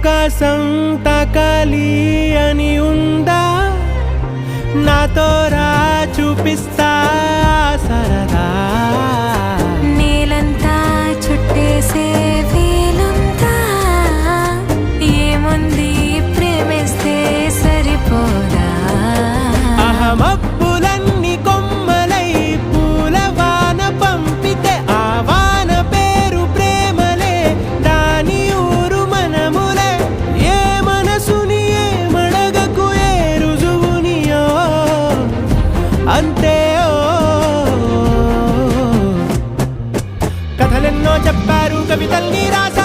ఆకాశం తాకాలి అని ఉందా నాతో రా చూపిస్తా సరదా నేలంతా చుట్టేసే వీలుందా ఏముంది ప్రేమిస్తే సరిపోదా అహమబ్బులన్నీ కొమ్మలై పూలవాన పంపితే ఆ వాన పేరు ప్రేమలే దాని ఊరు మనములే ఏ మనసుని ఏ మడగకు ఏ రుజువునియో అంతే కథలెన్నో చెప్పారు కవితల్ని రాశారు